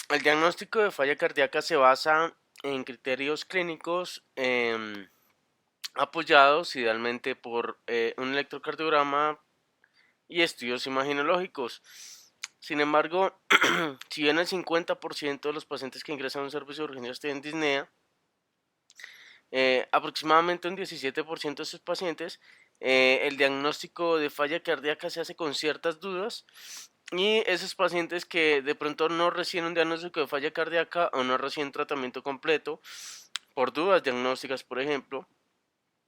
El diagnóstico de falla cardíaca se basa en criterios clínicos apoyados idealmente por un electrocardiograma y estudios imaginológicos. Sin embargo, si bien el 50% de los pacientes que ingresan a un servicio de urgencias tienen disnea, aproximadamente un 17% de estos pacientes, el diagnóstico de falla cardíaca se hace con ciertas dudas y esos pacientes que de pronto no reciben un diagnóstico de falla cardíaca o no reciben tratamiento completo por dudas diagnósticas, por ejemplo,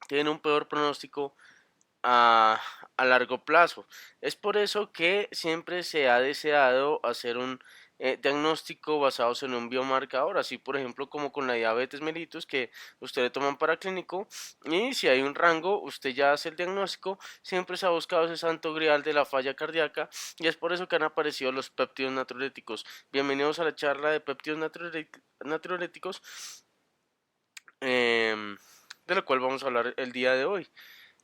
tienen un peor pronóstico a, a largo plazo. Es por eso que siempre se ha deseado hacer un diagnóstico basado en un biomarcador, así por ejemplo como con la diabetes mellitus que usted le toman para clínico y si hay un rango usted ya hace el diagnóstico, siempre se ha buscado ese santo grial de la falla cardíaca y es por eso que han aparecido los péptidos natriuréticos. Bienvenidos a la charla de péptidos natriuréticos, de la cual vamos a hablar el día de hoy.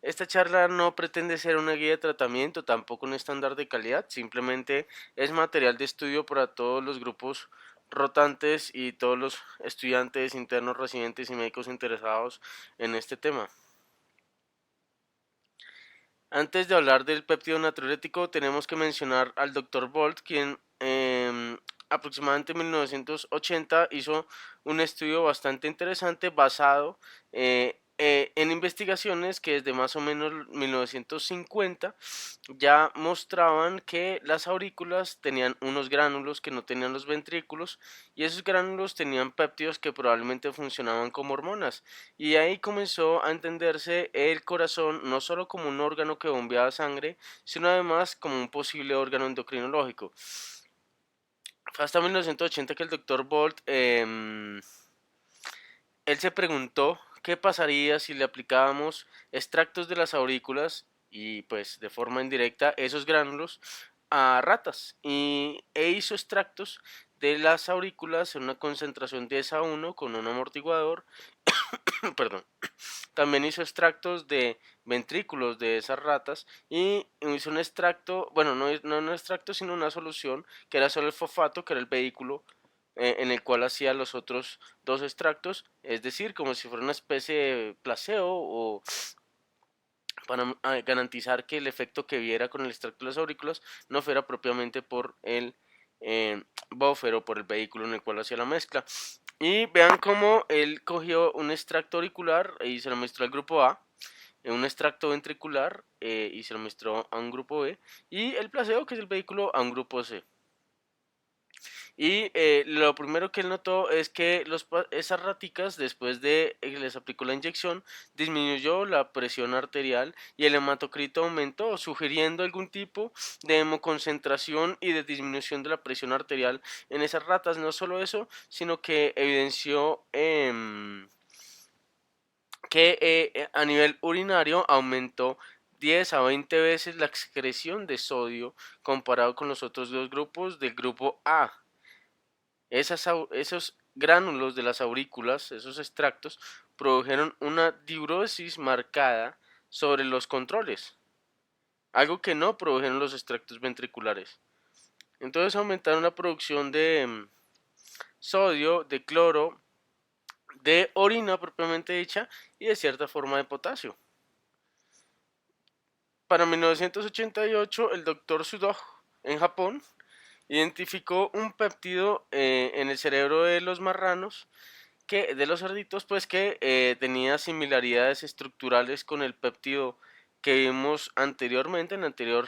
Esta charla no pretende ser una guía de tratamiento, tampoco un estándar de calidad, simplemente es material de estudio para todos los grupos rotantes y todos los estudiantes, internos, residentes y médicos interesados en este tema. Antes de hablar del péptido natriurético, tenemos que mencionar al Dr. Bolt, quien aproximadamente en 1980 hizo un estudio bastante interesante basado en investigaciones que desde más o menos 1950 ya mostraban que las aurículas tenían unos gránulos que no tenían los ventrículos y esos gránulos tenían péptidos que probablemente funcionaban como hormonas. Y ahí comenzó a entenderse el corazón no solo como un órgano que bombeaba sangre, sino además como un posible órgano endocrinológico. Fue hasta 1980 que el doctor Bolt, él se preguntó qué pasaría si le aplicábamos extractos de las aurículas y pues de forma indirecta esos gránulos a ratas e hizo extractos de las aurículas en una concentración 10:1 con un amortiguador. Perdón. También hizo extractos de ventrículos de esas ratas y hizo un extracto, bueno, no un extracto, sino una solución que era solo el fosfato, que era el vehículo en el cual hacía los otros dos extractos, es decir, como si fuera una especie de placebo o para garantizar que el efecto que viera con el extracto de las aurículas no fuera propiamente por el buffer o por el vehículo en el cual hacía la mezcla. Y vean cómo él cogió un extracto auricular y se lo mostró al grupo A, un extracto ventricular y se lo mostró a un grupo B, y el placebo, que es el vehículo, a un grupo C. Y lo primero que él notó es que esas raticas, después de que les aplicó la inyección, disminuyó la presión arterial y el hematocrito aumentó, sugiriendo algún tipo de hemoconcentración y de disminución de la presión arterial en esas ratas. No solo eso, sino que evidenció que a nivel urinario aumentó 10 a 20 veces la excreción de sodio comparado con los otros dos grupos del grupo A. Esos gránulos de las aurículas, esos extractos, produjeron una diuresis marcada sobre los controles, algo que no produjeron los extractos ventriculares. Entonces aumentaron la producción de sodio, de cloro, de orina propiamente dicha y de cierta forma de potasio. Para 1988, el doctor Sudo en Japón identificó un péptido en el cerebro de los marranos de los cerditos, pues que tenía similaridades estructurales con el péptido que vimos anteriormente en la anterior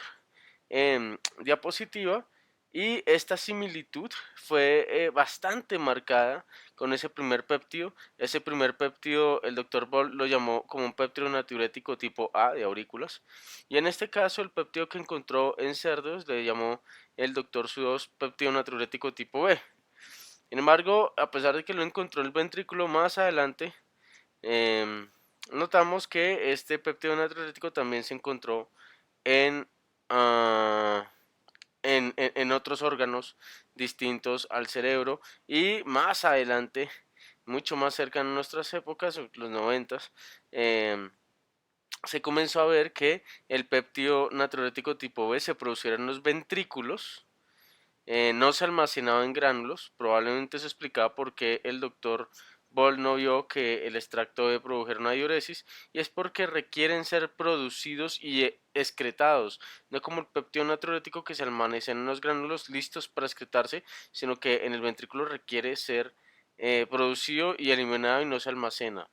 diapositiva, y esta similitud fue bastante marcada con ese primer péptido. Ese primer péptido el doctor Boll lo llamó como un péptido natriurético tipo A de aurículas, y en este caso el péptido que encontró en cerdos le llamó el doctor Sudos péptido natriurético tipo B. Sin embargo, a pesar de que lo encontró el ventrículo más adelante, em, notamos que este péptido natriurético también se encontró en, ah, en otros órganos distintos al cerebro, y más adelante, mucho más cercano a nuestras épocas, los noventas, se comenzó a ver que el péptido natriurético tipo B se produciera en los ventrículos no se almacenaba en gránulos. Probablemente se explicaba por qué el doctor Boll no vio que el extracto B produjera una diuresis, y es porque requieren ser producidos y excretados, no como el péptido natriurético que se almacena en los gránulos listos para excretarse, sino que en el ventrículo requiere ser producido y eliminado y no se almacena.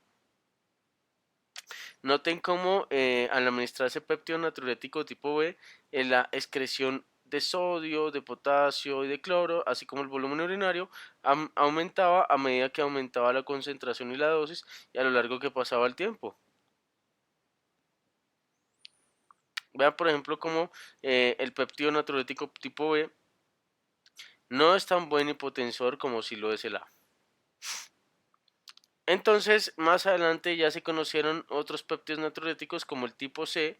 Noten cómo al administrarse péptido natriurético tipo B, la excreción de sodio, de potasio y de cloro, así como el volumen urinario, aumentaba a medida que aumentaba la concentración y la dosis y a lo largo que pasaba el tiempo. Vean, por ejemplo, cómo el péptido natriurético tipo B no es tan buen hipotensor como si lo es el A. Entonces, más adelante ya se conocieron otros péptidos natriuréticos como el tipo C,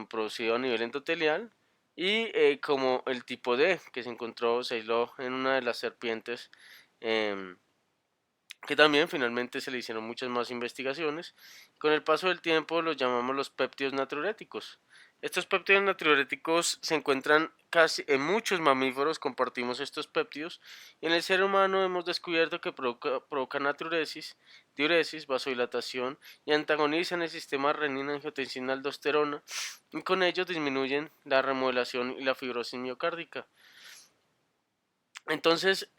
producido a nivel endotelial, y como el tipo D, que se aisló en una de las serpientes, em, que también finalmente se le hicieron muchas más investigaciones. Con el paso del tiempo los llamamos los péptidos natriuréticos. Estos péptidos natriuréticos se encuentran casi en muchos mamíferos, compartimos estos péptidos, y en el ser humano hemos descubierto que provoca natriuresis, diuresis, vasodilatación y antagonizan el sistema renina-angiotensina-aldosterona, y con ello disminuyen la remodelación y la fibrosis miocárdica. Entonces,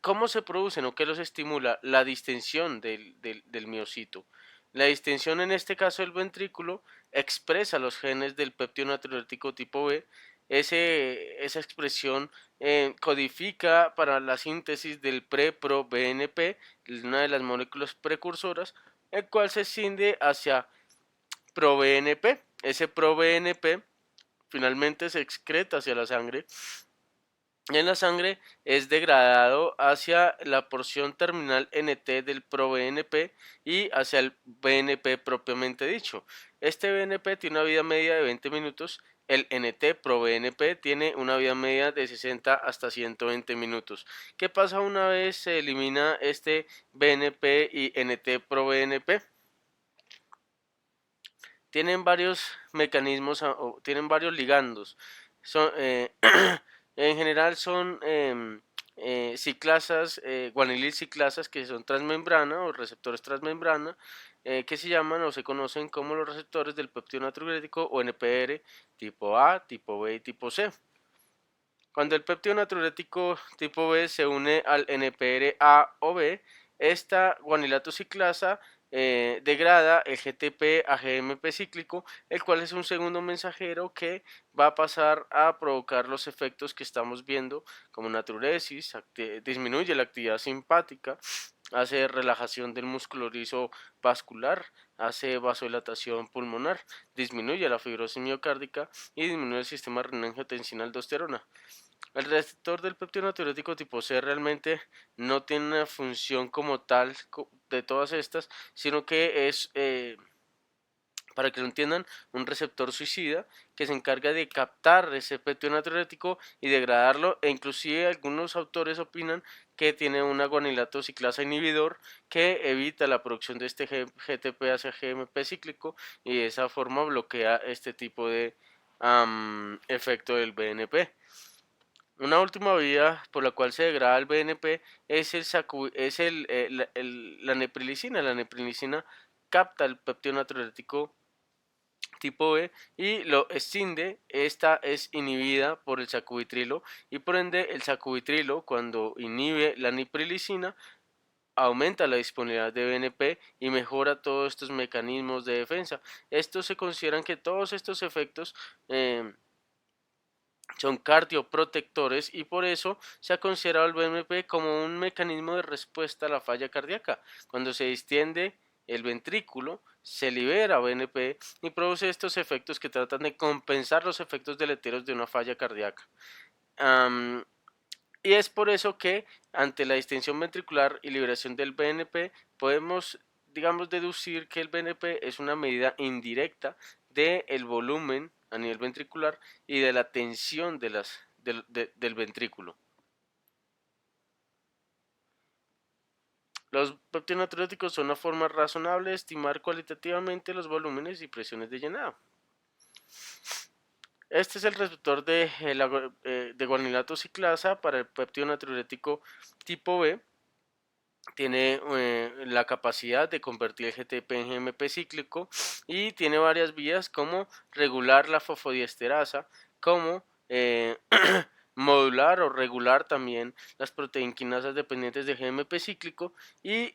¿cómo se producen o qué los estimula? La distensión del miocito. La distensión, en este caso del ventrículo, expresa los genes del péptido natriurético tipo B. Esa expresión codifica para la síntesis del pre-pro-BNP, una de las moléculas precursoras, el cual se escinde hacia pro-BNP. Ese pro-BNP finalmente se excreta hacia la sangre, en la sangre es degradado hacia la porción terminal NT del proBNP y hacia el BNP propiamente dicho. Este BNP tiene una vida media de 20 minutos, el NT proBNP tiene una vida media de 60 hasta 120 minutos. ¿Qué pasa una vez se elimina este BNP y NT proBNP? Tienen varios mecanismos o tienen varios ligandos. Son, en general son ciclasas, guanilil ciclasas, que son transmembrana o receptores transmembrana, que se llaman o se conocen como los receptores del péptido natriurético o NPR tipo A, tipo B y tipo C. Cuando el péptido natriurético tipo B se une al NPR A o B, esta guanilato ciclasa degrada el GTP a GMP cíclico, el cual es un segundo mensajero que va a pasar a provocar los efectos que estamos viendo, como natriuresis, disminuye la actividad simpática, hace relajación del músculo liso vascular, hace vasodilatación pulmonar, disminuye la fibrosis miocárdica y disminuye el sistema renina-angiotensina-aldosterona. El receptor del péptido natriurético tipo C realmente no tiene una función como tal de todas estas, sino que es, para que lo entiendan, un receptor suicida que se encarga de captar ese péptido natriurético y degradarlo, e inclusive algunos autores opinan que tiene un guanilato ciclasa inhibidor que evita la producción de este GTP hacia GMP cíclico, y de esa forma bloquea este tipo de efecto del BNP. Una última vía por la cual se degrada el BNP es, la neprilicina. La neprilicina capta el péptido natriurético tipo B y lo escinde. Esta es inhibida por el sacubitrilo, y por ende el sacubitrilo, cuando inhibe la neprilicina, aumenta la disponibilidad de BNP y mejora todos estos mecanismos de defensa. Estos se consideran que todos estos efectos son cardioprotectores, y por eso se ha considerado el BNP como un mecanismo de respuesta a la falla cardíaca. Cuando se distiende el ventrículo, se libera BNP y produce estos efectos que tratan de compensar los efectos deleterios de una falla cardíaca. Y es por eso que ante la distensión ventricular y liberación del BNP podemos, digamos, deducir que el BNP es una medida indirecta del volumen a nivel ventricular y de la tensión del ventrículo. Los péptidos natriuréticos son una forma razonable de estimar cualitativamente los volúmenes y presiones de llenado. Este es el receptor de guanilato ciclasa para el péptido natriurético tipo B. Tiene la capacidad de convertir el GTP en GMP cíclico y tiene varias vías como regular la fosfodiesterasa, como modular o regular también las proteinquinasas dependientes de GMP cíclico y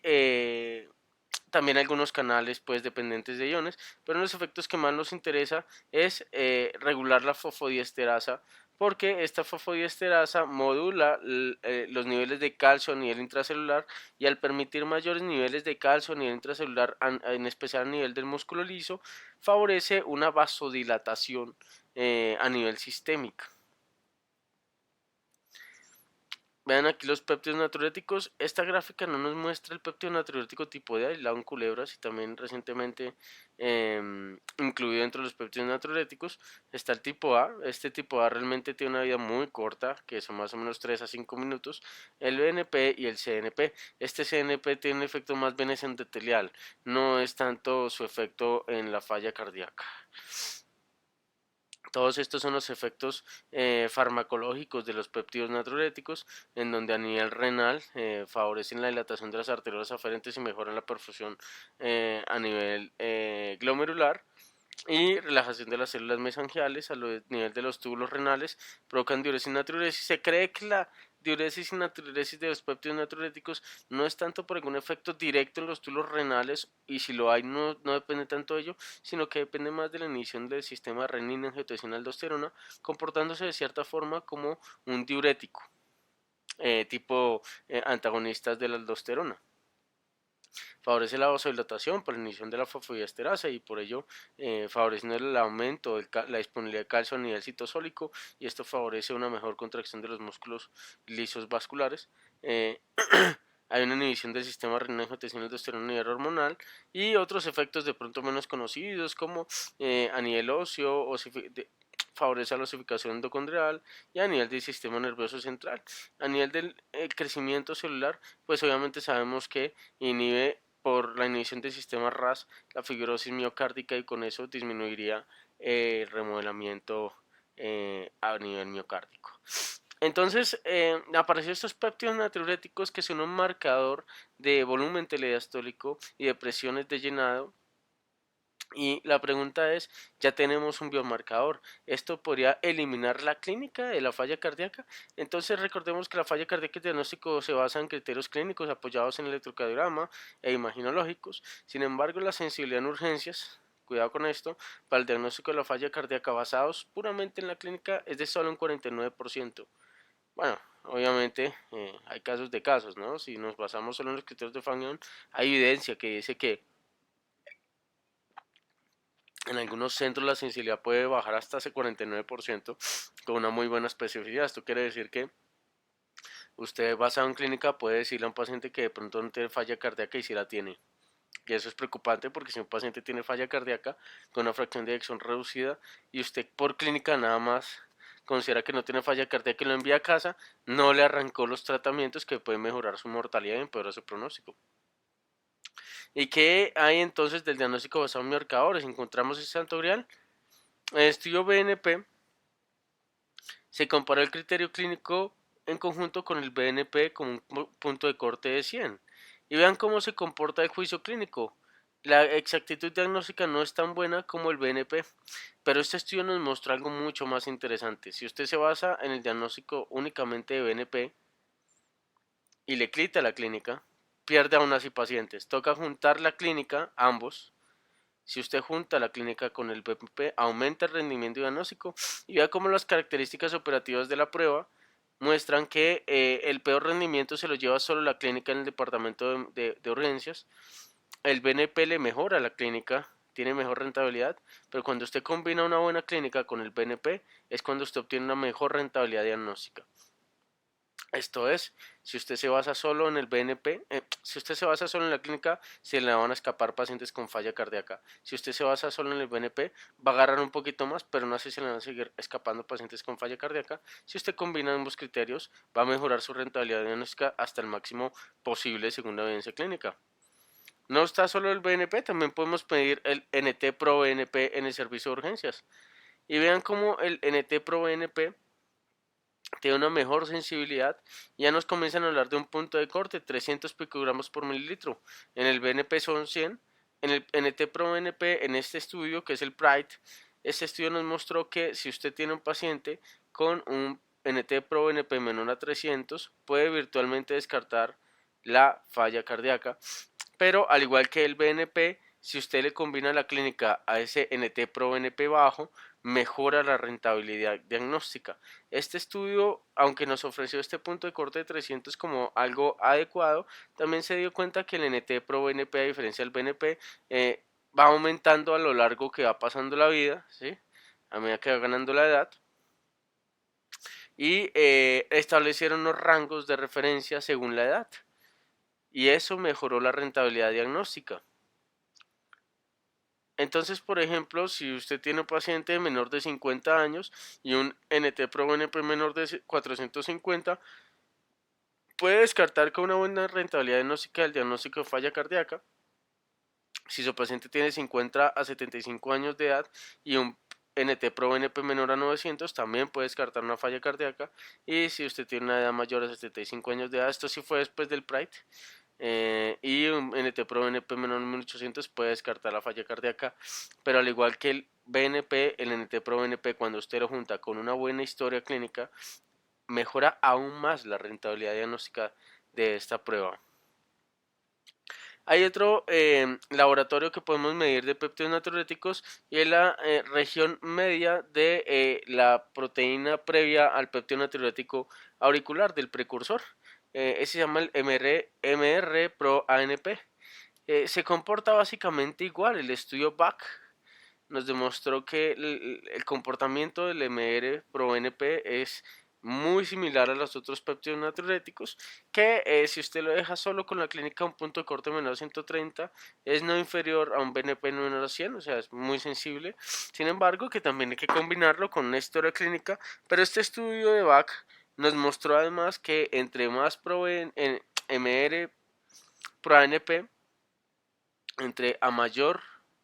también algunos canales pues dependientes de iones, pero los efectos que más nos interesa es regular la fosfodiesterasa porque esta fosfodiesterasa modula los niveles de calcio a nivel intracelular y al permitir mayores niveles de calcio a nivel intracelular, en especial a nivel del músculo liso, favorece una vasodilatación a nivel sistémico. Vean aquí los péptidos natriuréticos. Esta gráfica no nos muestra el péptido natriurético tipo D aislado en culebras y también recientemente incluido dentro de los péptidos natriuréticos. Está el tipo A. Este tipo A realmente tiene una vida muy corta, que son más o menos 3 a 5 minutos. El BNP y el CNP. Este CNP tiene un efecto más bien endotelial, no es tanto su efecto en la falla cardíaca. Todos estos son los efectos farmacológicos de los péptidos natriuréticos, en donde a nivel renal favorecen la dilatación de las arteriolas aferentes y mejoran la perfusión a nivel glomerular y relajación de las células mesangiales a nivel de los túbulos renales, provocan diuresis y natriuresis. Se cree que la diuresis y natriuresis de los péptidos natriuréticos no es tanto por algún efecto directo en los túbulos renales, y si lo hay no depende tanto de ello, sino que depende más de la inhibición del sistema renina, angiotensina, aldosterona, comportándose de cierta forma como un diurético, tipo antagonistas de la aldosterona. Favorece la vasodilatación por la inhibición de la fosfodiesterasa y por ello favoreciendo el aumento de la disponibilidad de calcio a nivel citosólico, y esto favorece una mejor contracción de los músculos lisos vasculares. Hay una inhibición del sistema renina, angiotensina, aldosterona a nivel hormonal y otros efectos de pronto menos conocidos como a nivel óseo, favorece la osificación endocondrial y a nivel del sistema nervioso central. A nivel del crecimiento celular, pues obviamente sabemos que inhibe por la inhibición del sistema RAS la fibrosis miocárdica y con eso disminuiría el remodelamiento a nivel miocárdico. Entonces, aparecieron estos péptidos natriuréticos que son un marcador de volumen telediastólico y de presiones de llenado. Y la pregunta es, ya tenemos un biomarcador, ¿esto podría eliminar la clínica de la falla cardíaca? Entonces recordemos que la falla cardíaca y diagnóstico se basa en criterios clínicos apoyados en electrocardiograma e imaginológicos. Sin embargo, la sensibilidad en urgencias, cuidado con esto, para el diagnóstico de la falla cardíaca basados puramente en la clínica es de solo un 49%. Bueno, obviamente hay casos de casos, ¿no? Si nos basamos solo en los criterios de Fagnon, hay evidencia que dice que en algunos centros la sensibilidad puede bajar hasta ese 49% con una muy buena especificidad. Esto quiere decir que usted basado en clínica puede decirle a un paciente que de pronto no tiene falla cardíaca y si la tiene. Y eso es preocupante porque si un paciente tiene falla cardíaca con una fracción de eyección reducida y usted por clínica nada más considera que no tiene falla cardíaca y lo envía a casa, no le arrancó los tratamientos que pueden mejorar su mortalidad y empeorar su pronóstico. ¿Y qué hay entonces del diagnóstico basado en marcadores? Encontramos el santo grial. En el estudio BNP se compara el criterio clínico en conjunto con el BNP con un punto de corte de 100. Y vean cómo se comporta el juicio clínico. La exactitud diagnóstica no es tan buena como el BNP, pero este estudio nos muestra algo mucho más interesante. Si usted se basa en el diagnóstico únicamente de BNP y le clica a la clínica, pierde aún así pacientes. Toca juntar la clínica, ambos. Si usted junta la clínica con el BNP, aumenta el rendimiento diagnóstico y vea cómo las características operativas de la prueba muestran que el peor rendimiento se lo lleva solo la clínica en el departamento de urgencias. El BNP le mejora a la clínica, tiene mejor rentabilidad, pero cuando usted combina una buena clínica con el BNP es cuando usted obtiene una mejor rentabilidad diagnóstica. Esto es, si usted se basa solo en el BNP, si usted se basa solo en la clínica, se le van a escapar pacientes con falla cardíaca. Si usted se basa solo en el BNP, va a agarrar un poquito más, pero no así se le van a seguir escapando pacientes con falla cardíaca. Si usted combina ambos criterios, va a mejorar su rentabilidad diagnóstica hasta el máximo posible según la evidencia clínica. No está solo el BNP, también podemos pedir el NT Pro BNP en el servicio de urgencias. y vean cómo el NT-proBNP tiene una mejor sensibilidad. Ya nos comienzan a hablar de un punto de corte, 300 picogramos por mililitro. En el BNP son 100. En el NT-proBNP, en este estudio, que es el PRIDE, este estudio nos mostró que si usted tiene un paciente con un NT-proBNP menor a 300, puede virtualmente descartar la falla cardíaca. Pero al igual que el BNP, si usted le combina la clínica a ese NT-proBNP bajo, mejora la rentabilidad diagnóstica. Este estudio, aunque nos ofreció este punto de corte de 300 como algo adecuado, también se dio cuenta que el NT-proBNP, a diferencia del BNP, va aumentando a lo largo que va pasando la vida, ¿sí? A medida que va ganando la edad, y establecieron unos rangos de referencia según la edad, y eso mejoró la rentabilidad diagnóstica. Entonces, por ejemplo, si usted tiene un paciente menor de 50 años y un NT-proBNP menor de 450, puede descartar con una buena rentabilidad diagnóstica el diagnóstico de falla cardíaca. Si su paciente tiene 50 a 75 años de edad y un NT-proBNP menor a 900, también puede descartar una falla cardíaca. Y si usted tiene una edad mayor a 75 años de edad, esto sí fue después del PRIDE, y un NT-proBNP menor a 1800 puede descartar la falla cardíaca, pero al igual que el BNP, el NT-proBNP, cuando usted lo junta con una buena historia clínica, mejora aún más la rentabilidad diagnóstica de esta prueba. Hay otro laboratorio que podemos medir de péptidos natriuréticos y es la región media de la proteína previa al péptido natriurético auricular del precursor. Ese se llama el MR-PRO-ANP. Se comporta básicamente igual. El estudio BAC nos demostró que el comportamiento del MR-PRO-NP es muy similar a los otros péptidos natriuréticos, que si usted lo deja solo con la clínica a un punto de corte menor a 130, es no inferior a un BNP menor a 100, o sea, es muy sensible. Sin embargo, que también hay que combinarlo con una historia clínica, pero este estudio de BAC nos mostró además que entre más proveen en MR pro ANP, entre a mayor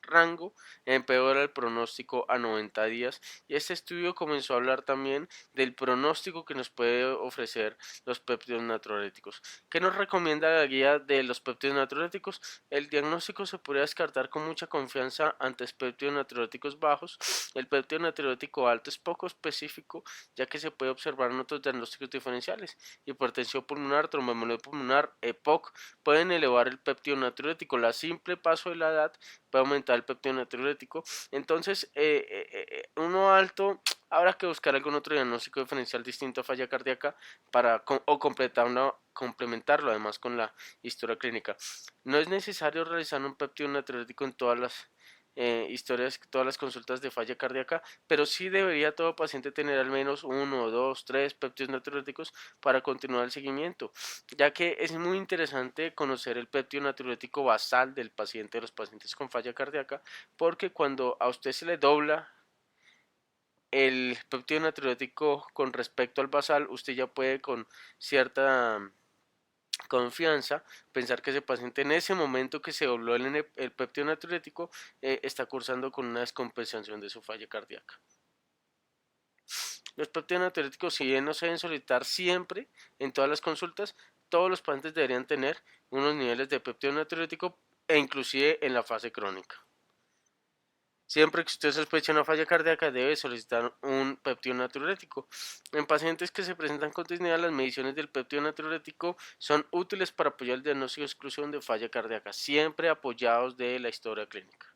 rango, empeora el pronóstico a 90 días. Y este estudio comenzó a hablar también del pronóstico que nos puede ofrecer los péptidos natriuréticos. ¿Qué nos recomienda la guía de los péptidos natriuréticos? El diagnóstico se podría descartar con mucha confianza ante péptidos natriuréticos bajos. El péptido natriurético alto es poco específico, ya que se puede observar en otros diagnósticos diferenciales. Hipertensión pulmonar, tromboembolia pulmonar, EPOC pueden elevar el péptido natriurético. La simple paso de la edad puede aumentar el péptido natriurético. Entonces, uno alto, habrá que buscar algún otro diagnóstico diferencial distinto a falla cardíaca para complementarlo además con la historia clínica. No es necesario realizar un péptido natriurético en todas las historias, todas las consultas de falla cardíaca, pero sí debería todo paciente tener al menos uno, dos, tres péptidos natriuréticos para continuar el seguimiento, ya que es muy interesante conocer el péptido natriurético basal del paciente, de los pacientes con falla cardíaca, porque cuando a usted se le dobla el péptido natriurético con respecto al basal, usted ya puede con cierta confianza pensar que ese paciente en ese momento que se dobló el péptido natriurético está cursando con una descompensación de su falla cardíaca. Los péptidos natriuréticos, si bien no se deben solicitar siempre en todas las consultas, todos los pacientes deberían tener unos niveles de péptido natriurético e inclusive en la fase crónica. Siempre que usted sospeche una falla cardíaca debe solicitar un péptido natriurético. En pacientes que se presentan con disnea, las mediciones del péptido natriurético son útiles para apoyar el diagnóstico de exclusión de falla cardíaca, siempre apoyados de la historia clínica.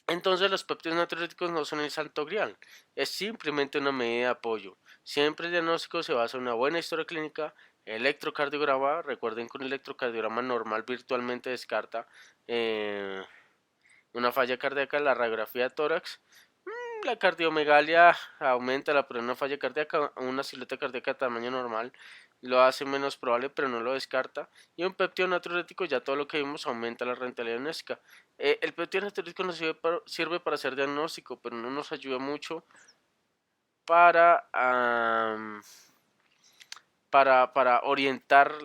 Entonces los péptidos natriuréticos no son el santo grial, es simplemente una medida de apoyo. Siempre el diagnóstico se basa en una buena historia clínica, electrocardiograma. Recuerden que un electrocardiograma normal virtualmente descarta una falla cardíaca, la radiografía de tórax. La cardiomegalia aumenta la probabilidad de una falla cardíaca, una silueta cardíaca de tamaño normal lo hace menos probable, pero no lo descarta. Y un péptido natriurético, ya todo lo que vimos, aumenta la rentabilidad diagnóstica. El péptido natriurético nos sirve para hacer diagnóstico, pero no nos ayuda mucho para para orientar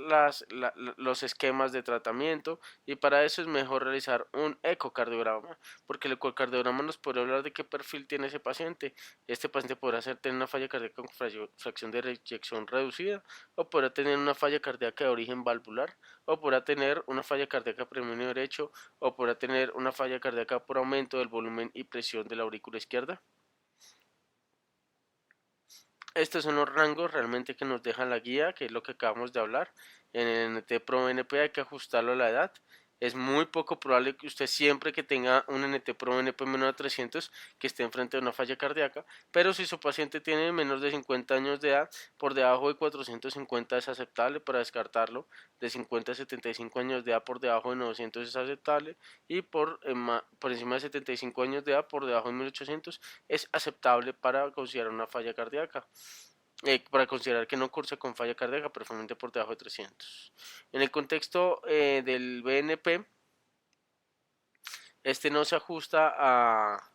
los esquemas de tratamiento, y para eso es mejor realizar un ecocardiograma, porque el ecocardiograma nos puede hablar de qué perfil tiene ese paciente. Este paciente podrá tener una falla cardíaca con fracción de eyección reducida, o podrá tener una falla cardíaca de origen valvular, o podrá tener una falla cardíaca predominio derecho, o podrá tener una falla cardíaca por aumento del volumen y presión de la aurícula izquierda. Estos son los rangos realmente que nos deja la guía, que es lo que acabamos de hablar. En el NT-proBNP hay que ajustarlo a la edad. Es muy poco probable que usted siempre que tenga un NT-proBNP menor a 300 que esté enfrente de una falla cardíaca, pero si su paciente tiene menos de 50 años de edad, por debajo de 450 es aceptable para descartarlo, de 50 a 75 años de edad por debajo de 900 es aceptable, y por encima de 75 años de edad por debajo de 1800 es aceptable para considerar una falla cardíaca. Para considerar que no cursa con falla cardíaca, preferiblemente por debajo de 300. En el contexto del BNP, este no se ajusta a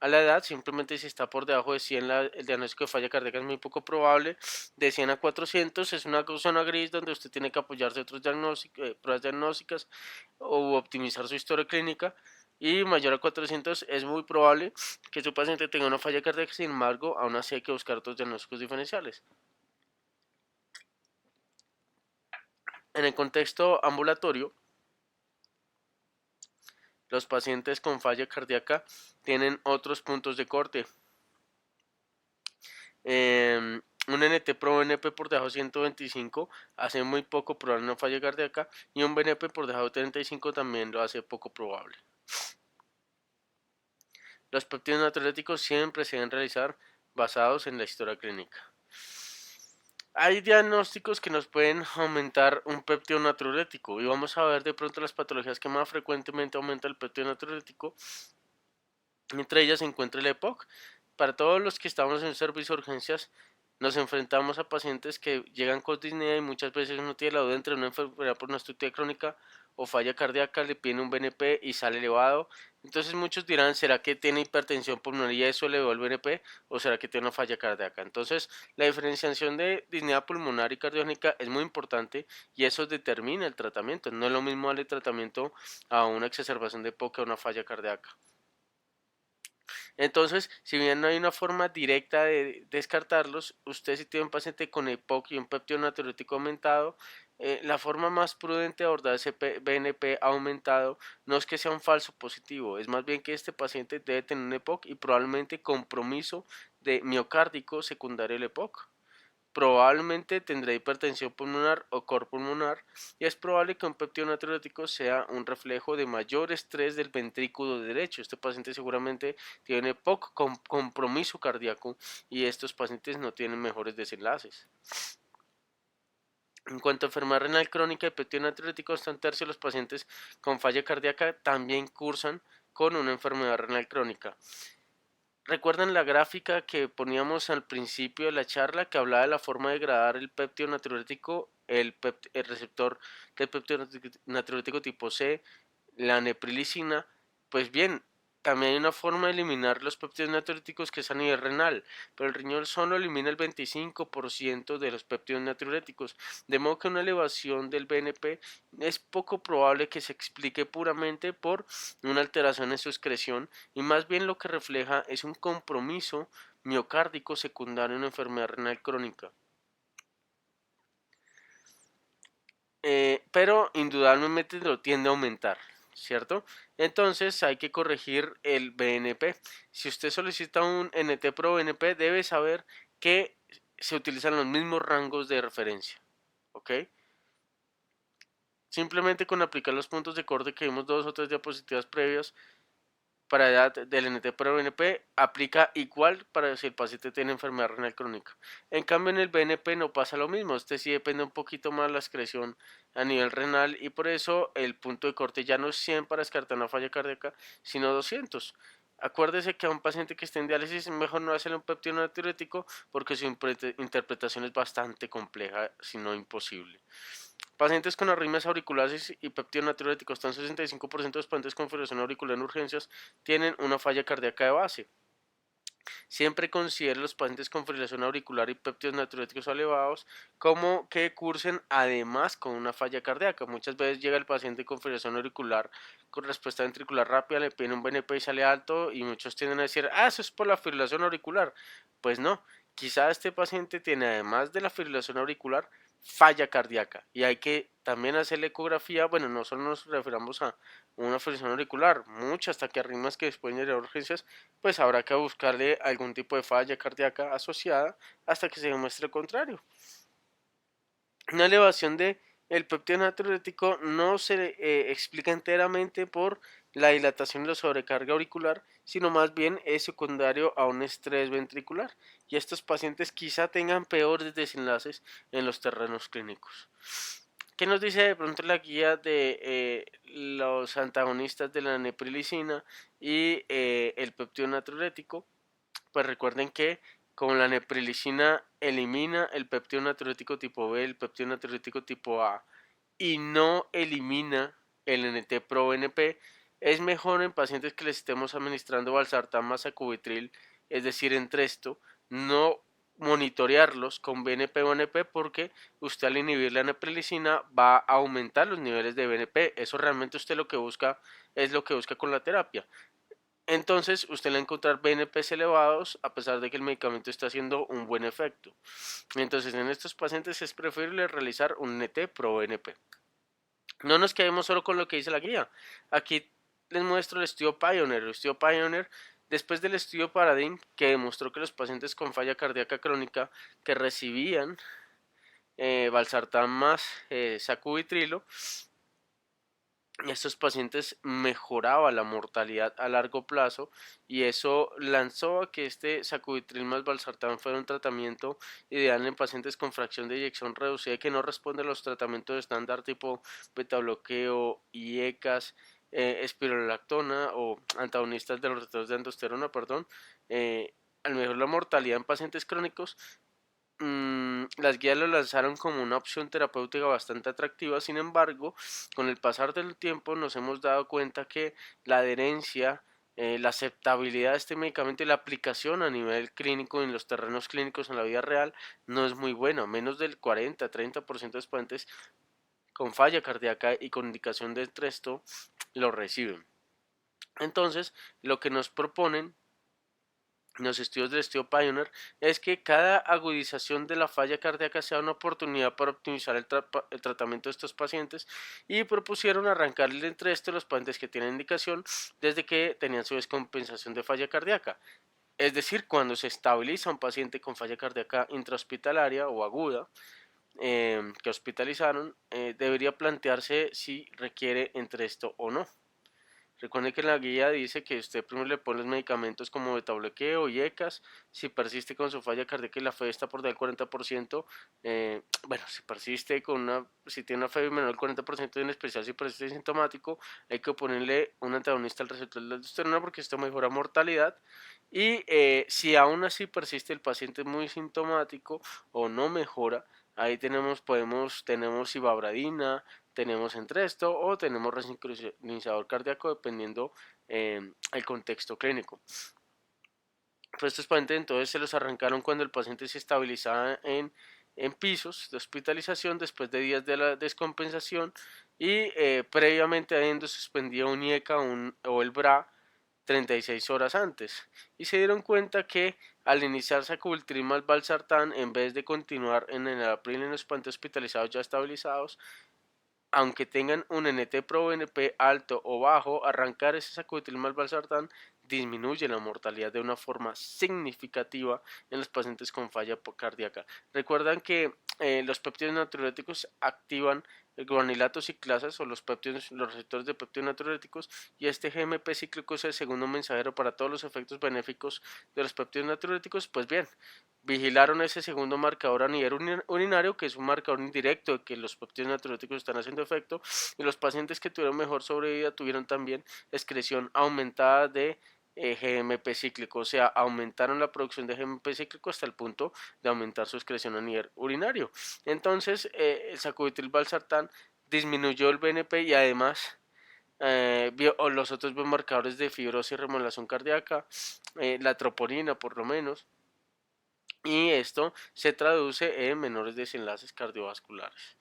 la edad, simplemente si está por debajo de 100 el diagnóstico de falla cardíaca es muy poco probable. De 100 a 400 es una zona gris donde usted tiene que apoyarse de otros pruebas diagnósticas o optimizar su historia clínica. Y mayor a 400 es muy probable que su paciente tenga una falla cardíaca, sin embargo, aún así hay que buscar otros diagnósticos diferenciales. En el contexto ambulatorio, los pacientes con falla cardíaca tienen otros puntos de corte. Un NT-proBNP por debajo de 125 hace muy poco probable una falla cardíaca, y un BNP por debajo de 35 también lo hace poco probable. Los péptidos natriuréticos siempre se deben realizar basados en la historia clínica. Hay diagnósticos que nos pueden aumentar un péptido natriurético, y vamos a ver de pronto las patologías que más frecuentemente aumenta el péptido natriurético. Entre ellas se encuentra el EPOC. Para todos los que estamos en servicio de urgencias, nos enfrentamos a pacientes que llegan con disnea y muchas veces uno tiene la duda entre una enfermedad por una estructura crónica o falla cardíaca, le piden un BNP y sale elevado. Entonces muchos dirán, ¿será que tiene hipertensión pulmonar y eso elevó el BNP, o será que tiene una falla cardíaca? Entonces la diferenciación de disnea pulmonar y cardiogénica es muy importante, y eso determina el tratamiento. No es lo mismo darle tratamiento a una exacerbación de EPOC que a una falla cardíaca. Entonces, si bien no hay una forma directa de descartarlos, usted si tiene un paciente con EPOC y un péptido natriurético aumentado, la forma más prudente de abordar ese BNP aumentado no es que sea un falso positivo, es más bien que este paciente debe tener un EPOC y probablemente compromiso de miocárdico secundario al EPOC. Probablemente tendrá hipertensión pulmonar o cor pulmonar, y es probable que un péptido natriurético sea un reflejo de mayor estrés del ventrículo derecho. Este paciente seguramente tiene poco compromiso cardíaco, y estos pacientes no tienen mejores desenlaces. En cuanto a enfermedad renal crónica y péptido natriurético, hasta un tercio de los pacientes con falla cardíaca también cursan con una enfermedad renal crónica. ¿Recuerdan la gráfica que poníamos al principio de la charla, que hablaba de la forma de degradar el péptido natriurético, el receptor del péptido natriurético tipo C, la neprilicina? Pues bien, también hay una forma de eliminar los péptidos natriuréticos que es a nivel renal, pero el riñón solo elimina el 25% de los péptidos natriuréticos, de modo que una elevación del BNP es poco probable que se explique puramente por una alteración en su excreción, y más bien lo que refleja es un compromiso miocárdico secundario en una enfermedad renal crónica. Pero indudablemente lo tiende a aumentar, ¿cierto? Entonces hay que corregir el BNP. Si usted solicita un NT-proBNP, debe saber que se utilizan los mismos rangos de referencia, ¿ok? Simplemente con aplicar los puntos de corte que vimos 2 o 3 diapositivas previas para edad del NT-proBNP, aplica igual para si el paciente tiene enfermedad renal crónica. En cambio, en el BNP no pasa lo mismo. Este sí depende un poquito más de la excreción a nivel renal, y por eso el punto de corte ya no es 100 para descartar una falla cardíaca, sino 200. Acuérdese que a un paciente que esté en diálisis es mejor no hacerle un péptido natriurético, porque su interpretación es bastante compleja, si no imposible. Pacientes con arritmias auriculares y péptido natriurético, están 65% de los pacientes con fibrilación auricular en urgencias tienen una falla cardíaca de base. Siempre considere los pacientes con fibrilación auricular y péptidos natriuréticos elevados como que cursen además con una falla cardíaca. Muchas veces llega el paciente con fibrilación auricular con respuesta ventricular rápida, le piden un BNP y sale alto y muchos tienden a decir, eso es por la fibrilación auricular. Pues no, quizá este paciente tiene además de la fibrilación auricular falla cardíaca y hay que también hacer la ecografía. Bueno, no solo nos referamos a una fibrilación auricular, muchas taquiarritmias que después de urgencias, pues habrá que buscarle algún tipo de falla cardíaca asociada hasta que se demuestre lo contrario. Una elevación de el péptido natriurético no se explica enteramente por la dilatación y la sobrecarga auricular, sino más bien es secundario a un estrés ventricular. Y estos pacientes quizá tengan peores desenlaces en los terrenos clínicos. ¿Qué nos dice de pronto la guía de los antagonistas de la neprilicina y el péptido natriurético? Pues recuerden que como la neprilicina elimina el péptido natriurético tipo B, el péptido natriurético tipo A y no elimina el NT-proBNP, es mejor en pacientes que les estemos administrando valsartán más sacubitril, es decir, Entresto, no monitorearlos con BNP o NP porque usted al inhibir la neprilicina va a aumentar los niveles de BNP. Eso realmente usted lo que busca es lo que busca con la terapia. Entonces, usted va a encontrar BNPs elevados a pesar de que el medicamento está haciendo un buen efecto. Entonces, en estos pacientes es preferible realizar un NT pro BNP. No nos quedemos solo con lo que dice la guía. Aquí les muestro el estudio Pioneer. El estudio Pioneer, después del estudio Paradigm, que demostró que los pacientes con falla cardíaca crónica que recibían valsartán más sacubitrilo, estos pacientes mejoraba la mortalidad a largo plazo y eso lanzó a que este sacubitril más valsartán fuera un tratamiento ideal en pacientes con fracción de eyección reducida que no responde a los tratamientos estándar tipo beta bloqueo, IECAS, espirolactona o antagonistas de los receptores de aldosterona, perdón. Al mejor la mortalidad en pacientes crónicos, las guías lo lanzaron como una opción terapéutica bastante atractiva. Sin embargo, con el pasar del tiempo nos hemos dado cuenta que la adherencia, la aceptabilidad de este medicamento y la aplicación a nivel clínico en los terrenos clínicos en la vida real no es muy buena. Menos del 40-30% de los pacientes con falla cardíaca y con indicación de Entresto lo reciben. Entonces, lo que nos proponen los estudios del estudio Pioneer es que cada agudización de la falla cardíaca sea una oportunidad para optimizar el tratamiento de estos pacientes y propusieron arrancarle entre estos los pacientes que tienen indicación desde que tenían su descompensación de falla cardíaca. Es decir, cuando se estabiliza un paciente con falla cardíaca intrahospitalaria o aguda que hospitalizaron, debería plantearse si requiere entre esto o no. Recuerde que la guía dice que usted primero le pone los medicamentos como betabloqueo y ECAS. Si persiste con su falla cardíaca y la fe está por del 40%, bueno, si persiste con si tiene una fe menor del 40%, en especial si persiste sintomático, hay que ponerle un antagonista al receptor de la aldosterona porque esto mejora mortalidad. Y si aún así persiste el paciente muy sintomático o no mejora, ahí tenemos ibabradina, tenemos Entresto o tenemos resincronizador cardíaco dependiendo el contexto clínico. Pues estos pacientes entonces se los arrancaron cuando el paciente se estabilizaba en pisos de hospitalización después de días de la descompensación y previamente habiendo suspendido un IECA o el BRA 36 horas antes. Y se dieron cuenta que al iniciar sacubitril más valsartán, en vez de continuar en el april en los pacientes hospitalizados ya estabilizados, aunque tengan un NT-proBNP alto o bajo, arrancar ese sacubitril más valsartán disminuye la mortalidad de una forma significativa en los pacientes con falla cardíaca. Recuerdan que los péptidos natriuréticos activan el guanilato ciclasas o los receptores de péptidos natriuréticos y este GMP cíclico es el segundo mensajero para todos los efectos benéficos de los péptidos natriuréticos. Pues bien, vigilaron ese segundo marcador a nivel urinario, que es un marcador indirecto de que los péptidos natriuréticos están haciendo efecto, y los pacientes que tuvieron mejor sobrevida tuvieron también excreción aumentada de GMP cíclico, o sea, aumentaron la producción de GMP cíclico hasta el punto de aumentar su excreción a nivel urinario. Entonces, el sacubitril valsartán disminuyó el BNP y además o los otros biomarcadores de fibrosis y remodelación cardíaca, la troponina por lo menos, y esto se traduce en menores desenlaces cardiovasculares.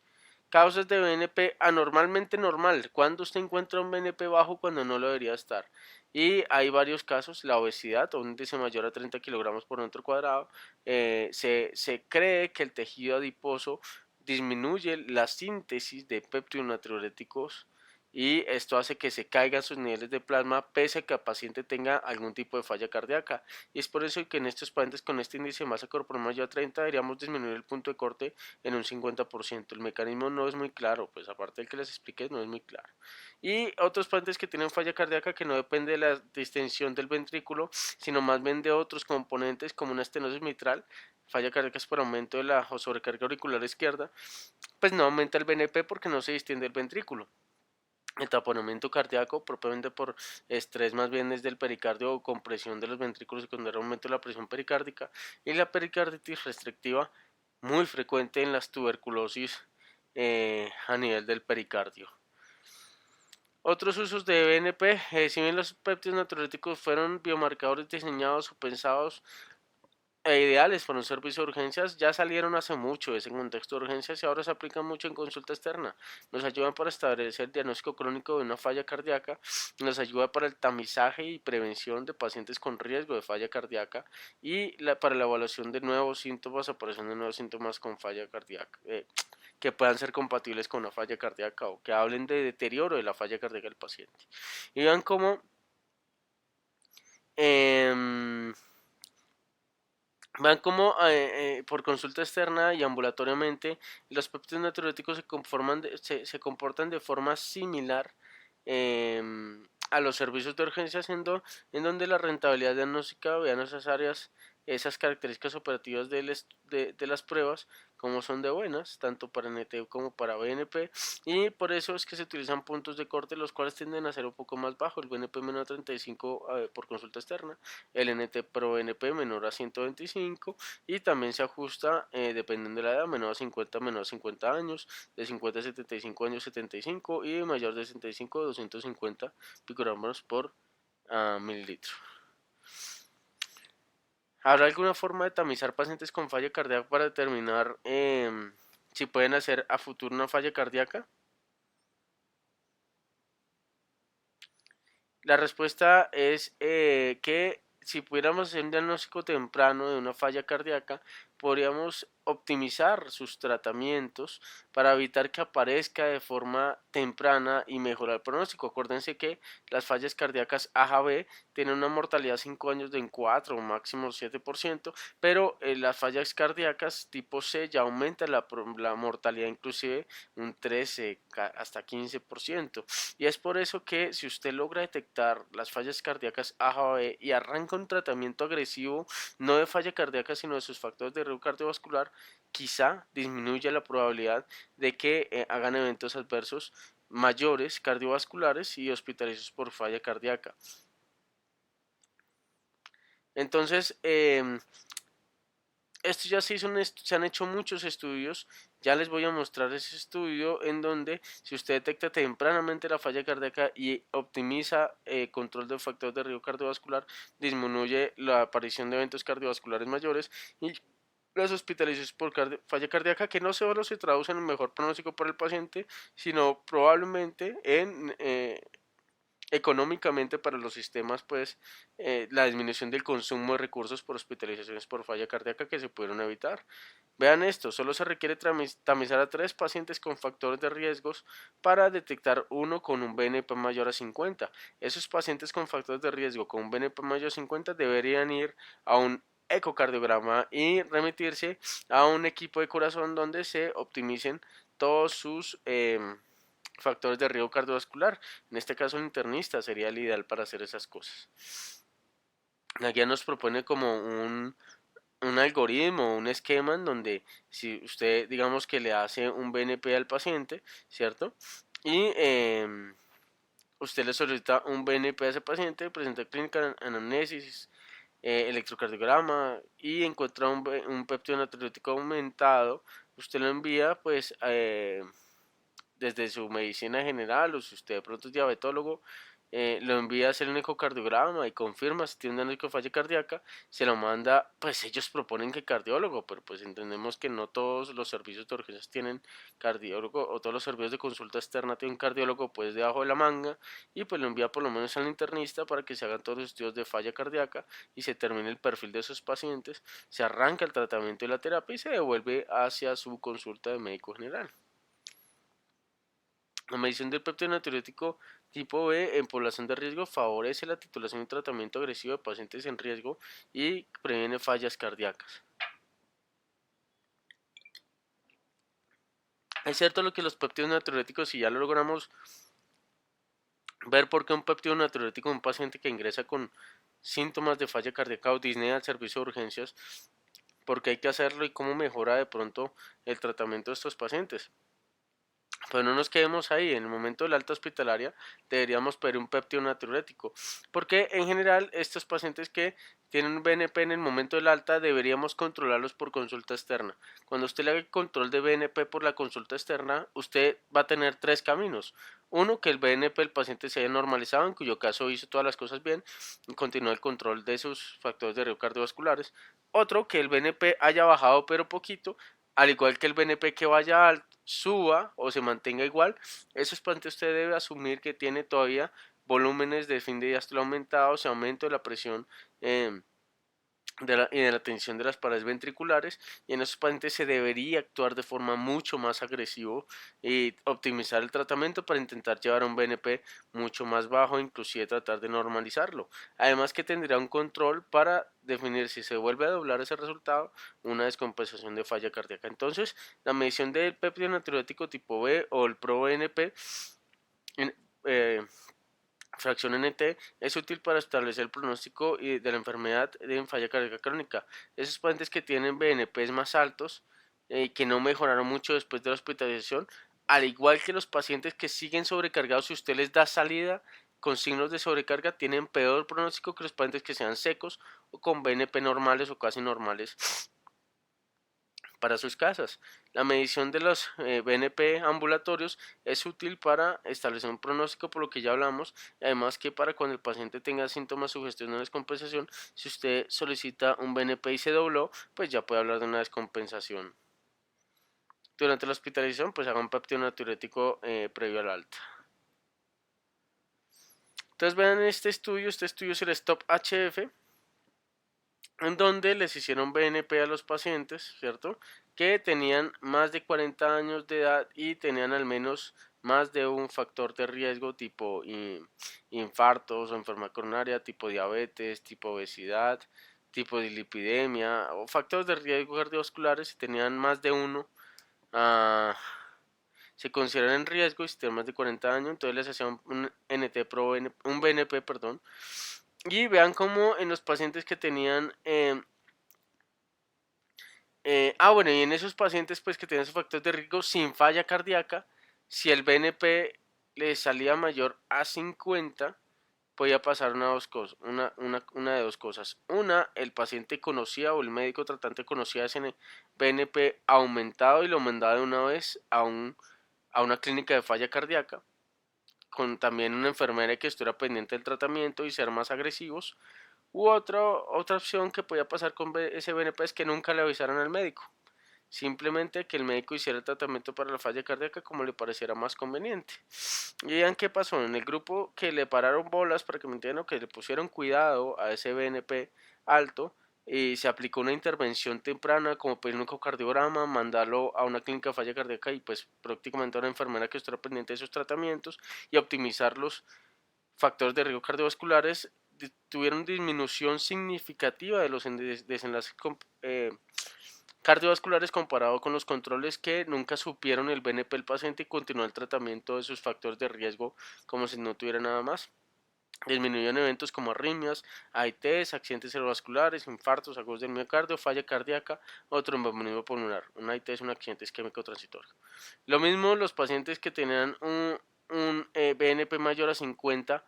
Causas de BNP anormalmente normal. Cuando usted encuentra un BNP bajo cuando no lo debería estar. Y hay varios casos, la obesidad, un índice mayor a 30 kilogramos por metro cuadrado. Se cree que el tejido adiposo disminuye la síntesis de péptidos natriuréticos y esto hace que se caigan sus niveles de plasma pese a que el paciente tenga algún tipo de falla cardíaca. Y es por eso que en estos pacientes con este índice de masa corporal mayor a 30 deberíamos disminuir el punto de corte en un 50%. El mecanismo no es muy claro, pues aparte del que les expliqué, no es muy claro. Y otros pacientes que tienen falla cardíaca que no depende de la distensión del ventrículo, sino más bien de otros componentes como una estenosis mitral, falla cardíaca es por aumento de la o sobrecarga auricular izquierda, pues no aumenta el BNP porque no se distiende el ventrículo. El taponamiento cardíaco, propiamente por estrés más bien es del pericardio o compresión de los ventrículos secundario aumento de la presión pericárdica, y la pericarditis restrictiva, muy frecuente en las tuberculosis a nivel del pericardio. Otros usos de BNP, si bien los péptidos natriuréticos fueron biomarcadores diseñados o pensados ideales para un servicio de urgencias, ya salieron hace mucho de ese contexto de urgencias y ahora se aplican mucho en consulta externa. Nos ayudan para establecer el diagnóstico crónico de una falla cardíaca, nos ayuda para el tamizaje y prevención de pacientes con riesgo de falla cardíaca y para la evaluación de nuevos síntomas, aparición de nuevos síntomas con falla cardíaca, que puedan ser compatibles con una falla cardíaca o que hablen de deterioro de la falla cardíaca del paciente. Y vean cómo eh, van como por consulta externa y ambulatoriamente, los péptidos natriuréticos se comportan de forma similar eh, a los servicios de urgencia, en donde la rentabilidad diagnóstica, vean esas áreas, esas características operativas de las pruebas, como son de buenas, tanto para NT como para BNP, y por eso es que se utilizan puntos de corte, los cuales tienden a ser un poco más bajo, el BNP menor a 35 por consulta externa, el NT Pro NP menor a 125, y también se ajusta dependiendo de la edad, menor a 50 años, de 50 a 75 años 75 y mayor de 65 a 250 picogramos por mililitro. ¿Habrá alguna forma de tamizar pacientes con falla cardíaca para determinar si pueden hacer a futuro una falla cardíaca? La respuesta es que si pudiéramos hacer un diagnóstico temprano de una falla cardíaca, podríamos optimizar sus tratamientos para evitar que aparezca de forma temprana y mejorar el pronóstico. Acuérdense que las fallas cardíacas A-B tienen una mortalidad 5 años de en 4 o máximo 7%, pero las fallas cardíacas tipo C ya aumenta la mortalidad inclusive un 13 hasta 15%. Y es por eso que si usted logra detectar las fallas cardíacas A-B y arranca un tratamiento agresivo, no de falla cardíaca, sino de sus factores de riesgo cardiovascular, quizá disminuya la probabilidad de que hagan eventos adversos mayores cardiovasculares y hospitalizados por falla cardíaca. Entonces, esto ya se han hecho muchos estudios, ya les voy a mostrar ese estudio en donde si usted detecta tempranamente la falla cardíaca y optimiza control del factor de riesgo cardiovascular, disminuye la aparición de eventos cardiovasculares mayores y las hospitalizaciones por falla cardíaca, que no solo se traduce en un mejor pronóstico para el paciente, sino probablemente en económicamente para los sistemas, pues la disminución del consumo de recursos por hospitalizaciones por falla cardíaca que se pudieron evitar. Vean esto, solo se requiere tamizar a 3 pacientes con factores de riesgos para detectar uno con un BNP mayor a 50. Esos pacientes con factores de riesgo con un BNP mayor a 50 deberían ir a un ecocardiograma y remitirse a un equipo de corazón donde se optimicen todos sus factores de riesgo cardiovascular. En este caso, un internista sería el ideal para hacer esas cosas. La guía nos propone como un algoritmo, un esquema en donde si usted digamos que le hace un BNP al paciente, ¿cierto? Y usted le solicita un BNP a ese paciente, presenta clínica, anamnesis, electrocardiograma y encuentra un péptido natriurético aumentado, usted lo envía pues desde su medicina general o si usted de pronto es diabetólogo, lo envía a hacer un ecocardiograma y confirma si tiene una falla cardíaca, se lo manda, pues ellos proponen que cardiólogo, pero pues entendemos que no todos los servicios de urgencias tienen cardiólogo o todos los servicios de consulta externa tienen cardiólogo pues debajo de la manga y pues lo envía por lo menos al internista para que se hagan todos los estudios de falla cardíaca y se termine el perfil de esos pacientes, se arranca el tratamiento y la terapia y se devuelve hacia su consulta de médico general. La medición del péptido natriurético tipo B en población de riesgo favorece la titulación y tratamiento agresivo de pacientes en riesgo y previene fallas cardíacas. Es cierto lo que los péptidos natriuréticos, si ya lo logramos ver por qué un péptido natriurético en un paciente que ingresa con síntomas de falla cardíaca o disnea al servicio de urgencias, por qué hay que hacerlo y cómo mejora de pronto el tratamiento de estos pacientes. Pero no nos quedemos ahí, en el momento de la alta hospitalaria deberíamos pedir un péptido natriurético, porque en general estos pacientes que tienen un BNP en el momento del alta deberíamos controlarlos por consulta externa. Cuando usted le haga el control de BNP por la consulta externa, usted va a tener tres caminos. Uno, que el BNP del paciente se haya normalizado, en cuyo caso hizo todas las cosas bien y continúa el control de sus factores de riesgo cardiovasculares. Otro, que el BNP haya bajado pero poquito, al igual que el BNP que vaya alto, suba o se mantenga igual, eso es porque usted debe asumir que tiene todavía volúmenes de fin de diástole aumentados, aumento de la presión eh, y de la tensión de las paredes ventriculares, y en esos pacientes se debería actuar de forma mucho más agresivo y optimizar el tratamiento para intentar llevar a un BNP mucho más bajo, inclusive tratar de normalizarlo. Además que tendría un control para definir si se vuelve a doblar ese resultado, una descompensación de falla cardíaca. Entonces, la medición del péptido natriurético tipo B o el ProBNP eh, fracción NT es útil para establecer el pronóstico de la enfermedad de falla cardíaca crónica. Esos pacientes que tienen BNPs más altos y que no mejoraron mucho después de la hospitalización, al igual que los pacientes que siguen sobrecargados, si usted les da salida con signos de sobrecarga, tienen peor pronóstico que los pacientes que sean secos o con BNP normales o casi normales para sus casas. La medición de los BNP ambulatorios es útil para establecer un pronóstico por lo que ya hablamos, además que para cuando el paciente tenga síntomas sugestión de descompensación, si usted solicita un BNP y se dobló, pues ya puede hablar de una descompensación. Durante la hospitalización, pues haga un péptido natriurético previo al alta. Entonces vean este estudio es el STOP HF, en donde les hicieron BNP a los pacientes, ¿cierto? Que tenían más de 40 años de edad y tenían al menos más de un factor de riesgo tipo infartos o enfermedad coronaria, tipo diabetes, tipo obesidad, tipo dislipidemia o factores de riesgo cardiovasculares. Si tenían más de uno, ah, se consideran en riesgo y si tienen más de 40 años, entonces les hacían un un BNP, perdón. Y vean cómo en los pacientes que tenían bueno, y en esos pacientes pues que tienen esos factores de riesgo sin falla cardíaca, si el BNP le salía mayor a 50, podía pasar una de dos cosas. Una, el paciente conocía o el médico tratante conocía ese BNP aumentado y lo mandaba de una vez a una clínica de falla cardíaca, con también una enfermera que estuviera pendiente del tratamiento y ser más agresivos. U otra opción que podía pasar con ese BNP es que nunca le avisaran al médico. Simplemente que el médico hiciera el tratamiento para la falla cardíaca como le pareciera más conveniente. Y vean qué pasó en el grupo que le pararon bolas para que me entiendan, que le pusieron cuidado a ese BNP alto y se aplicó una intervención temprana como pedir un ecocardiograma, mandarlo a una clínica de falla cardíaca y pues prácticamente a una enfermera que estuviera pendiente de esos tratamientos y optimizar los factores de riesgo cardiovasculares, tuvieron disminución significativa de los desenlaces cardiovasculares comparado con los controles que nunca supieron el BNP del paciente y continuó el tratamiento de sus factores de riesgo como si no tuviera nada más. Disminuyeron eventos como arritmias, AITs, accidentes cerebrovasculares, infartos agudos del miocardio, falla cardíaca o tromboembolismo pulmonar. Un AIT es un accidente isquémico transitorio. Lo mismo los pacientes que tenían un BNP mayor a 50,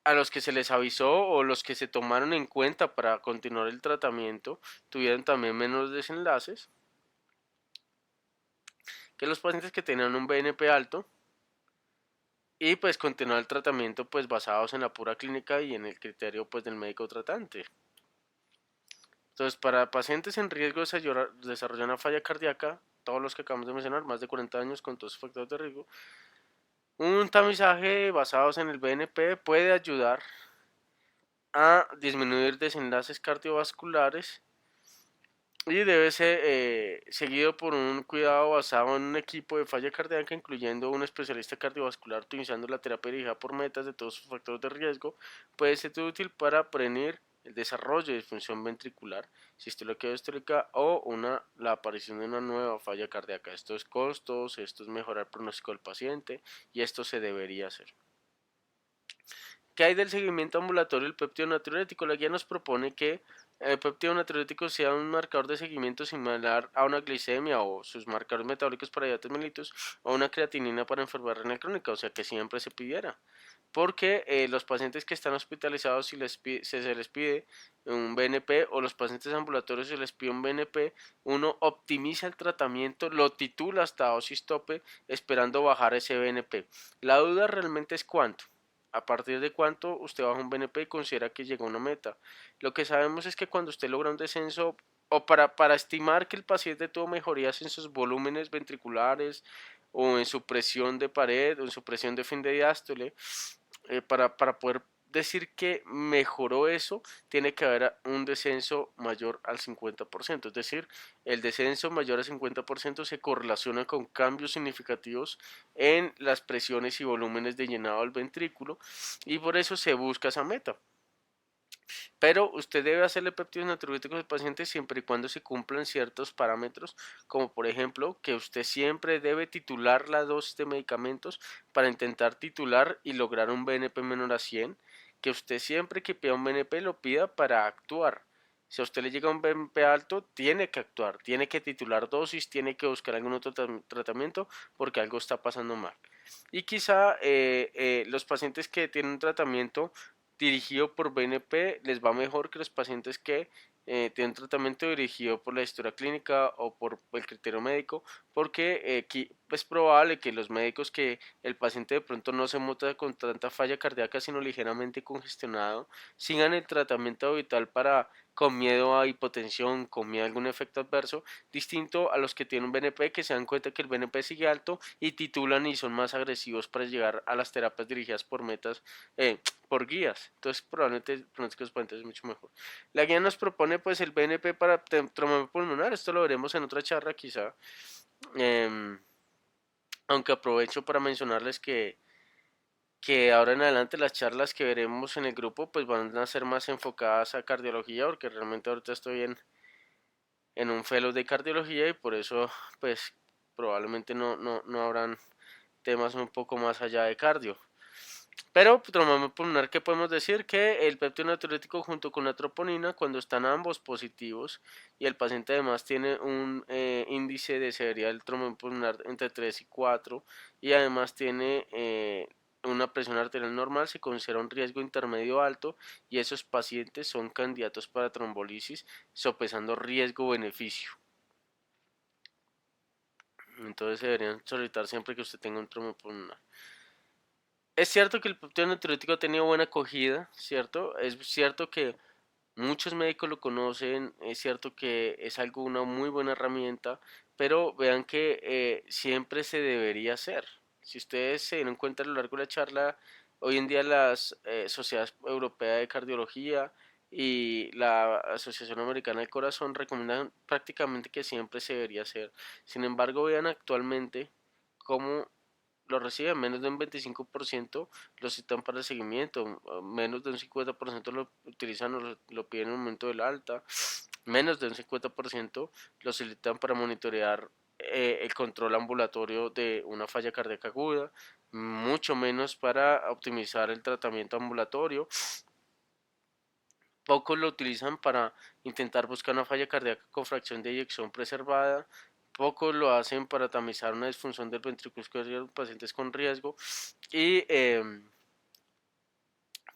a los que se les avisó o los que se tomaron en cuenta para continuar el tratamiento tuvieron también menos desenlaces que los pacientes que tenían un BNP alto y pues continuar el tratamiento pues basados en la pura clínica y en el criterio pues del médico tratante. Entonces, para pacientes en riesgo de desarrollar una falla cardíaca, todos los que acabamos de mencionar, más de 40 años con todos sus factores de riesgo, un tamizaje basado en el BNP puede ayudar a disminuir desenlaces cardiovasculares y debe ser seguido por un cuidado basado en un equipo de falla cardíaca, incluyendo un especialista cardiovascular utilizando la terapia dirigida por metas de todos sus factores de riesgo. Puede ser útil para prevenir el desarrollo de disfunción ventricular, sistólica diastólica o la aparición de una nueva falla cardíaca. Esto es costos, esto es mejorar el pronóstico del paciente y esto se debería hacer. ¿Qué hay del seguimiento ambulatorio del péptido natriurético? La guía nos propone que el péptido natriurético sea un marcador de seguimiento similar a una glicemia o sus marcadores metabólicos para diabetes mellitus o una creatinina para enfermedad renal crónica, o sea que siempre se pidiera. Porque los pacientes que están hospitalizados si se les pide un BNP o los pacientes ambulatorios se les pide un BNP, uno optimiza el tratamiento, lo titula hasta dosis tope esperando bajar ese BNP. La duda realmente es cuánto. A partir de cuánto usted baja un BNP y considera que llegó a una meta. Lo que sabemos es que cuando usted logra un descenso o para estimar que el paciente tuvo mejorías en sus volúmenes ventriculares o en su presión de pared o en su presión de fin de diástole, para poder decir que mejoró eso, tiene que haber un descenso mayor al 50%. Es decir, el descenso mayor al 50% se correlaciona con cambios significativos en las presiones y volúmenes de llenado del ventrículo y por eso se busca esa meta. Pero usted debe hacerle péptidos natriuréticos al paciente siempre y cuando se cumplan ciertos parámetros, como por ejemplo que usted siempre debe titular la dosis de medicamentos para intentar titular y lograr un BNP menor a 100, que usted siempre que pida un BNP lo pida para actuar. Si a usted le llega un BNP alto, tiene que actuar, tiene que titular dosis, tiene que buscar algún otro tratamiento porque algo está pasando mal. Y quizá los pacientes que tienen un tratamiento dirigido por BNP les va mejor que los pacientes que tienen tratamiento dirigido por la historia clínica o por el criterio médico, porque es probable que los médicos que el paciente de pronto no se muestra con tanta falla cardíaca, sino ligeramente congestionado, sigan el tratamiento habitual para con miedo a hipotensión, con miedo a algún efecto adverso, distinto a los que tienen un BNP que se dan cuenta que el BNP sigue alto y titulan y son más agresivos para llegar a las terapias dirigidas por metas, por guías. Entonces probablemente el pronóstico de los pacientes es mucho mejor. La guía nos propone pues el BNP para trauma pulmonar, esto lo veremos en otra charla quizá, eh, aunque aprovecho para mencionarles que ahora en adelante las charlas que veremos en el grupo pues van a ser más enfocadas a cardiología porque realmente ahorita estoy en un fellow de cardiología y por eso pues probablemente no habrán temas un poco más allá de cardio. Pero trauma pulmonar, ¿qué podemos decir? Que el péptido natriurético junto con la troponina, cuando están ambos positivos y el paciente además tiene un índice de severidad del trauma pulmonar entre 3 y 4 y además tiene una presión arterial normal, se considera un riesgo intermedio alto y esos pacientes son candidatos para trombolisis, sopesando riesgo-beneficio. Entonces se deberían solicitar siempre que usted tenga un trauma pulmonar. Es cierto que el péptido natriurético ha tenido buena acogida, ¿cierto? Es cierto que muchos médicos lo conocen, es cierto que es algo, una muy buena herramienta, pero vean que siempre se debería hacer. Si ustedes se dieron cuenta a lo largo de la charla, hoy en día las sociedades europeas de cardiología y la Asociación Americana del Corazón recomiendan prácticamente que siempre se debería hacer. Sin embargo, vean actualmente cómo lo reciben, menos de un 25% lo citan para el seguimiento, menos de un 50% lo utilizan o lo piden en el momento del alta, menos de un 50% lo solicitan para monitorear el control ambulatorio de una falla cardíaca aguda, mucho menos para optimizar el tratamiento ambulatorio. Pocos lo utilizan para intentar buscar una falla cardíaca con fracción de eyección preservada. Pocos lo hacen para tamizar una disfunción del ventrículo izquierdo en pacientes con riesgo. Y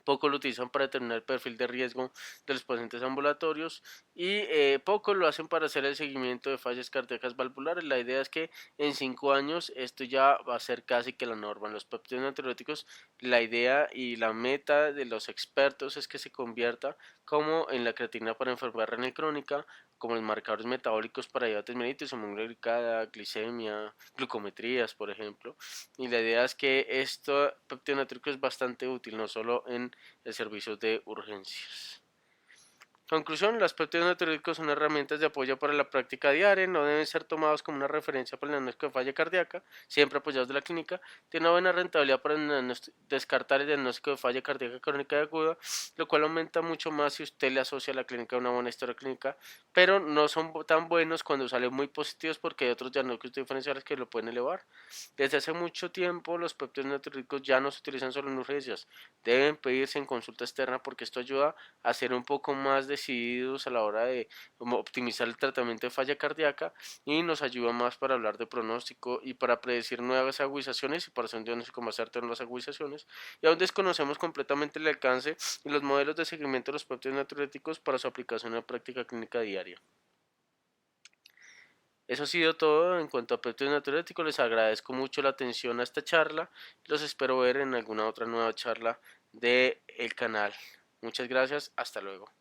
Poco lo utilizan para determinar el perfil de riesgo de los pacientes ambulatorios y poco lo hacen para hacer el seguimiento de fallas cardíacas valvulares. La idea es que en 5 años esto ya va a ser casi que la norma. En los péptidos natriuréticos, la idea y la meta de los expertos es que se convierta como en la creatina para enfermedad renal crónica, como los marcadores metabólicos para diabetes mellitus, hemoglobina glicada, glicemia, glucometrías, por ejemplo. Y la idea es que esto péptido natriurético es bastante útil, no solo en el servicio de urgencias. Conclusión, los péptidos natriuréticos son herramientas de apoyo para la práctica diaria, no deben ser tomados como una referencia para el diagnóstico de falla cardíaca, siempre apoyados de la clínica. Tiene una buena rentabilidad para descartar el diagnóstico de falla cardíaca crónica y aguda, lo cual aumenta mucho más si usted le asocia a la clínica una buena historia clínica, pero no son tan buenos cuando salen muy positivos porque hay otros diagnósticos diferenciales que lo pueden elevar. Desde hace mucho tiempo los péptidos natriuréticos ya no se utilizan solo en urgencias, deben pedirse en consulta externa porque esto ayuda a ser un poco más decididos a la hora de optimizar el tratamiento de falla cardíaca y nos ayuda más para hablar de pronóstico y para predecir nuevas agudizaciones y para hacer un diagnóstico más certero en las agudizaciones. Y aún desconocemos completamente el alcance y los modelos de seguimiento de los péptidos natriuréticos para su aplicación en la práctica clínica diaria. Eso ha sido todo en cuanto a péptidos natriuréticos. Les agradezco mucho la atención a esta charla. Los espero ver en alguna otra nueva charla del canal. Muchas gracias. Hasta luego.